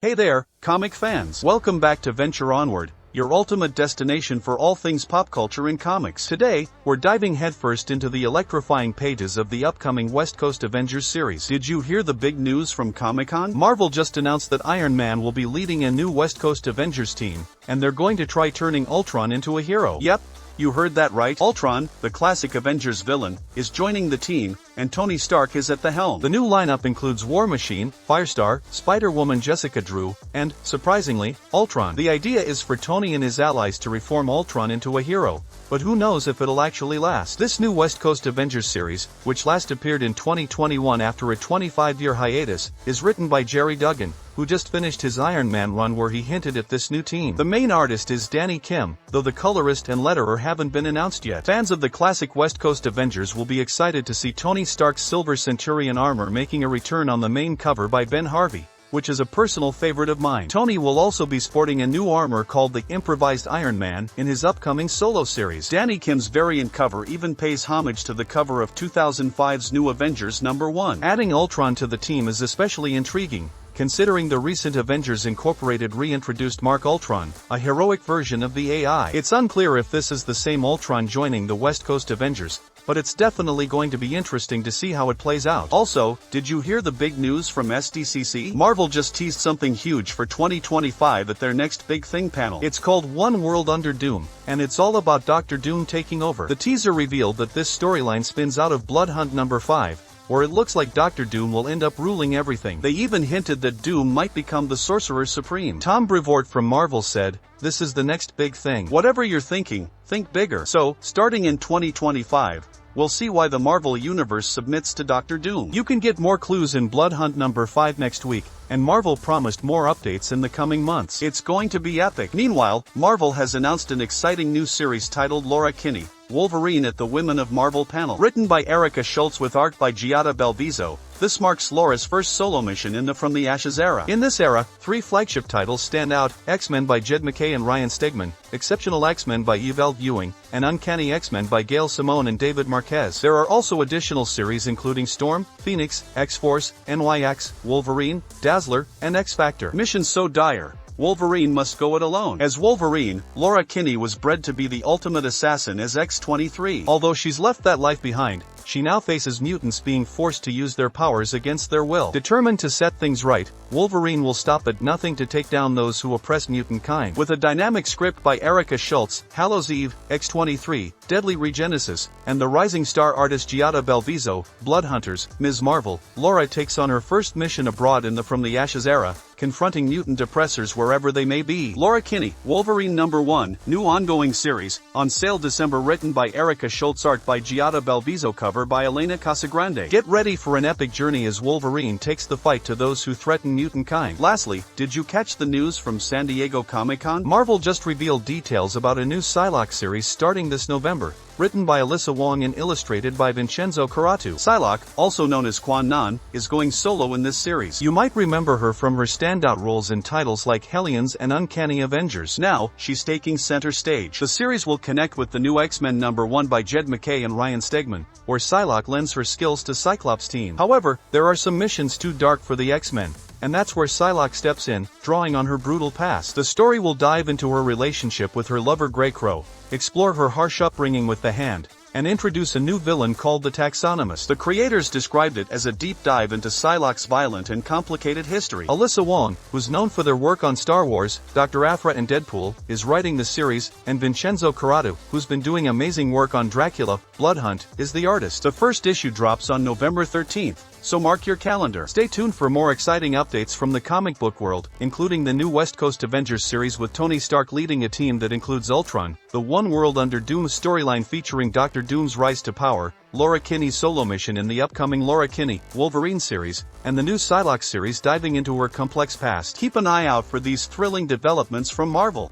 Hey there, comic fans! Welcome back to Venture Onward, your ultimate destination for all things pop culture and comics. Today, we're diving headfirst into the electrifying pages of the upcoming West Coast Avengers series. Did you hear the big news from Comic-Con? Marvel just announced that Iron Man will be leading a new West Coast Avengers team, and they're going to try turning Ultron into a hero. Yep, you heard that right. Ultron, the classic Avengers villain, is joining the team, and Tony Stark is at the helm. The new lineup includes War Machine, Firestar, Spider-Woman Jessica Drew, and, surprisingly, Ultron. The idea is for Tony and his allies to reform Ultron into a hero, but who knows if it'll actually last. This new West Coast Avengers series, which last appeared in 2021 after a 25-year hiatus, is written by Jerry Duggan, who just finished his Iron Man run where he hinted at this new team. The main artist is Danny Kim, though the colorist and letterer haven't been announced yet. Fans of the classic West Coast Avengers will be excited to see Tony Stark's Silver Centurion armor making a return on the main cover by Ben Harvey, which is a personal favorite of mine. Tony will also be sporting a new armor called the Improvised Iron Man in his upcoming solo series. Danny Kim's variant cover even pays homage to the cover of 2005's New Avengers #1. Adding Ultron to the team is especially intriguing, considering the recent Avengers Incorporated reintroduced Mark Ultron, a heroic version of the AI. It's unclear if this is the same Ultron joining the West Coast Avengers, but it's definitely going to be interesting to see how it plays out. Also, did you hear the big news from SDCC? Marvel just teased something huge for 2025 at their next Big Thing panel. It's called One World Under Doom, and it's all about Dr. Doom taking over. The teaser revealed that this storyline spins out of Blood Hunt #5, where it looks like Dr. Doom will end up ruling everything. They even hinted that Doom might become the Sorcerer Supreme. Tom Brevoort from Marvel said, "This is the next big thing. Whatever you're thinking, think bigger." So, starting in 2025, we'll see why the Marvel Universe submits to Dr. Doom. You can get more clues in Blood Hunt #5 next week, and Marvel promised more updates in the coming months. It's going to be epic. Meanwhile, Marvel has announced an exciting new series titled Laura Kinney, Wolverine at the Women of Marvel panel. Written by Erica Schultz with art by Giada Belviso, this marks Laura's first solo mission in the From the Ashes era. In this era, three flagship titles stand out: X-Men by Jed MacKay and Ryan Stegman, Exceptional X-Men by Yvel Ewing, and Uncanny X-Men by Gail Simone and David Marquez. There are also additional series including Storm, Phoenix, X-Force, NYX, Wolverine, Dazzler, and X-Factor. Mission so dire, Wolverine must go it alone. As Wolverine, Laura Kinney was bred to be the ultimate assassin as X-23. Although she's left that life behind, she now faces mutants being forced to use their powers against their will. Determined to set things right, Wolverine will stop at nothing to take down those who oppress mutant kind. With a dynamic script by Erica Schultz, Hallows Eve, X-23, Deadly Regenesis, and the rising star artist Giada Belviso, Bloodhunters, Ms. Marvel, Laura takes on her first mission abroad in the From the Ashes era, confronting mutant oppressors wherever they may be. Laura Kinney, Wolverine #1, new ongoing series, on sale December. Written by Erica Schultz, art by Giada Belviso, cover by Elena Casagrande. Get ready for an epic journey as Wolverine takes the fight to those who threaten mutant kind. Lastly, did you catch the news from San Diego Comic-Con? Marvel just revealed details about a new Psylock series starting this November, written by Alyssa Wong and illustrated by Vincenzo Caratu. Psylock, also known as Quan Nan, is going solo in this series. You might remember her from her standout roles in titles like Hellions and Uncanny Avengers. Now, she's taking center stage. The series will connect with the new X-Men #1 by Jed MacKay and Ryan Stegman, where Psylock lends her skills to Cyclops' team. However, there are some missions too dark for the X-Men, and that's where Psylock steps in, drawing on her brutal past. The story will dive into her relationship with her lover Grey Crow, explore her harsh upbringing with the Hand, and introduce a new villain called the Taxonomist. The creators described it as a deep dive into Psylock's violent and complicated history. Alyssa Wong, who's known for their work on Star Wars, Dr. Aphra and Deadpool, is writing the series, and Vincenzo Caratu, who's been doing amazing work on Dracula, Blood Hunt, is the artist. The first issue drops on November 13th. So mark your calendar. Stay tuned for more exciting updates from the comic book world, including the new West Coast Avengers series with Tony Stark leading a team that includes Ultron, the One World Under Doom storyline featuring Dr. Doom's rise to power, Laura Kinney's solo mission in the upcoming Laura Kinney, Wolverine series, and the new Psylocke series diving into her complex past. Keep an eye out for these thrilling developments from Marvel.